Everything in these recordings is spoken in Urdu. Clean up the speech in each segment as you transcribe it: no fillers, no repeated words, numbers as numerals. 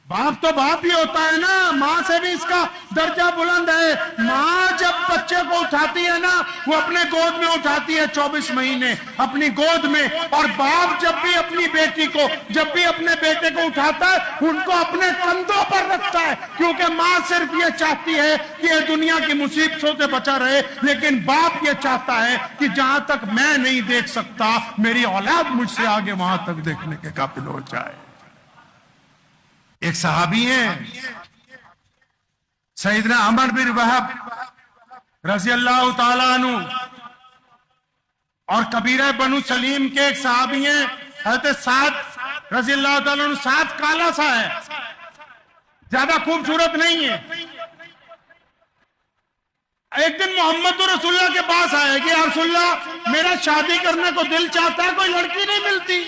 باپ تو باپ ہی ہوتا ہے نا، ماں سے بھی اس کا درجہ بلند ہے۔ ماں جب بچے کو اٹھاتی ہے نا، وہ اپنے گود میں اٹھاتی ہے 24 مہینے اپنی گود میں، اور باپ جب بھی اپنی بیٹی کو، جب بھی اپنے بیٹے کو اٹھاتا ہے، ان کو اپنے کندھوں پر رکھتا ہے، کیونکہ ماں صرف یہ چاہتی ہے کہ یہ دنیا کی مصیبتوں سے بچا رہے، لیکن باپ یہ چاہتا ہے کہ جہاں تک میں نہیں دیکھ سکتا، میری اولاد مجھ سے آگے وہاں تک دیکھنے کے قابل ہو جائے۔ ایک صحابی ہیں سیدنا عمر بن وہب رضی اللہ تعالیٰ عنہ، اور قبیلہ بنو سلیم کے ایک صحابی ہیں حضرت سعد رضی اللہ تعالیٰ عنہ۔ سعد کالا سا ہے، زیادہ خوبصورت نہیں ہے۔ ایک دن محمد رسول اللہ کے پاس آئے کہ یا رسول اللہ، میرا شادی کرنے کو دل چاہتا ہے، کوئی لڑکی نہیں ملتی،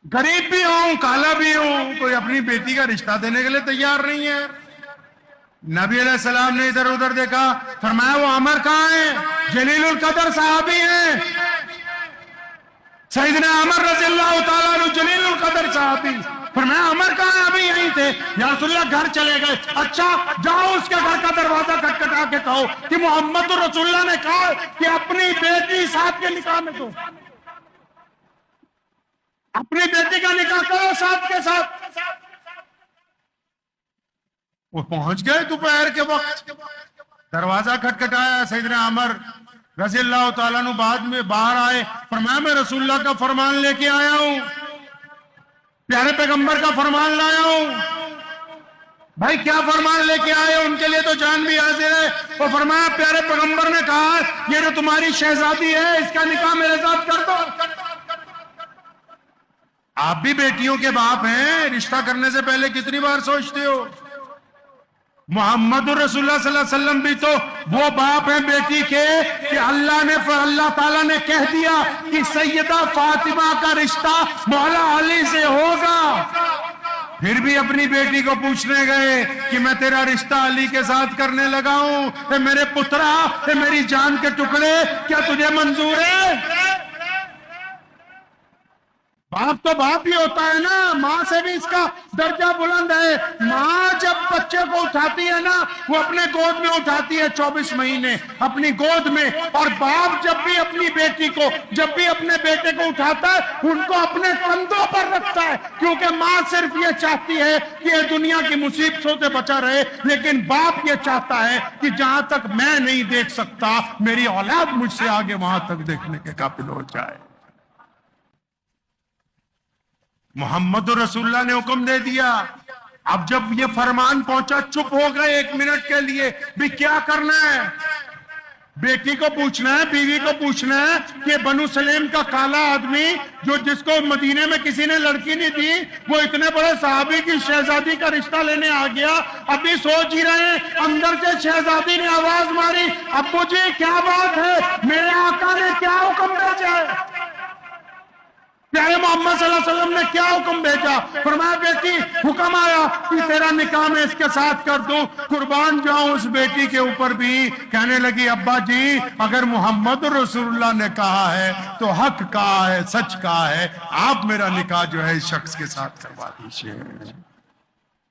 غریب بھی ہوں، کالا بھی ہوں، کوئی اپنی بیٹی کا رشتہ دینے کے لیے تیار نہیں ہے۔ نبی علیہ السلام نے ادھر ادھر دیکھا، فرمایا وہ عمر کہاں ہیں؟ جلیل القدر صحابی ہیں، سیدنا عمر رضی اللہ تعالیٰ عنہ جلیل القدر صحابی۔ فرمایا عمر کہاں ہیں؟ ابھی یہیں تھے۔ یا رسول اللہ گھر چلے گئے۔ اچھا جاؤ اس کے گھر کا دروازہ کھٹکھٹا کے کہو کہ محمد رسول اللہ نے کہا کہ اپنی بیٹی سعد کے نکاح میں دو، اپنی بیٹی کا نکاح کرو سعد کے ساتھ۔ وہ پہنچ گئے دوپہر کے وقت، دروازہ کھٹکھٹایا، سیدنا عمر رضی اللہ تعالیٰ عنہ بعد میں باہر آئے، فرمایا میں رسول اللہ کا فرمان لے کے آیا ہوں، پیارے پیغمبر کا فرمان لایا ہوں۔ بھائی کیا فرمان لے کے آئے؟ ان کے لیے تو جان بھی حاضر ہے۔ وہ فرمایا پیارے پیغمبر نے کہا یہ جو تمہاری شہزادی ہے، اس کا نکاح میرے ساتھ کر دو۔ آپ بھی بیٹیوں کے باپ ہیں، رشتہ کرنے سے پہلے کتنی بار سوچتے ہو؟ محمد رسول اللہ صلی اللہ علیہ وسلم بھی تو وہ باپ ہیں بیٹی کے کہ اللہ تعالیٰ نے کہہ دیا کہ سیدہ فاطمہ کا رشتہ مولا علی سے ہوگا، پھر بھی اپنی بیٹی کو پوچھنے گئے کہ میں تیرا رشتہ علی کے ساتھ کرنے لگا ہوں، اے میرے پترا، اے میری جان کے ٹکڑے، کیا تجھے منظور ہے؟ باپ تو باپ ہی ہوتا ہے نا، ماں سے بھی اس کا درجہ بلند ہے۔ ماں جب بچے کو اٹھاتی ہے نا، وہ اپنے گود میں اٹھاتی ہے 24 مہینے اپنی گود میں، اور باپ جب بھی اپنی بیٹی کو، جب بھی اپنے بیٹے کو اٹھاتا ہے، ان کو اپنے کندھوں پر رکھتا ہے، کیونکہ ماں صرف یہ چاہتی ہے کہ یہ دنیا کی مصیبتوں سے بچا رہے، لیکن باپ یہ چاہتا ہے کہ جہاں تک میں نہیں دیکھ سکتا، میری اولاد مجھ سے آگے وہاں تک دیکھنے کے قابل ہو جائے۔ محمد رسول اللہ نے حکم دے دیا۔ اب جب یہ فرمان پہنچا، چپ ہو گئے 1 منٹ کے لیے، بھی کیا کرنا ہے؟ بیٹی کو پوچھنا ہے، بیوی کو پوچھنا ہے کہ بنو سلیم کا کالا آدمی جس کو مدینے میں کسی نے لڑکی نہیں دی، وہ اتنے بڑے صحابی کی شہزادی کا رشتہ لینے آ گیا۔ ابھی سوچ ہی رہے ہیں، اندر سے شہزادی نے آواز ماری، ابو جی کیا بات ہے، میرے آقا نے کیا حکم بھیجا ہے؟ پیارے محمد صلی اللہ علیہ وسلم نے کیا حکم بھیجا؟ فرمایا بیٹی حکم آیا کہ تیرا نکاح میں اس کے ساتھ کر دوں۔ قربان جاؤں اس بیٹی کے اوپر بھی، کہنے لگی ابا جی اگر محمد رسول اللہ نے کہا ہے تو حق کہا ہے، سچ کہا ہے، آپ میرا نکاح جو ہے اس شخص کے ساتھ کروا دیجیے۔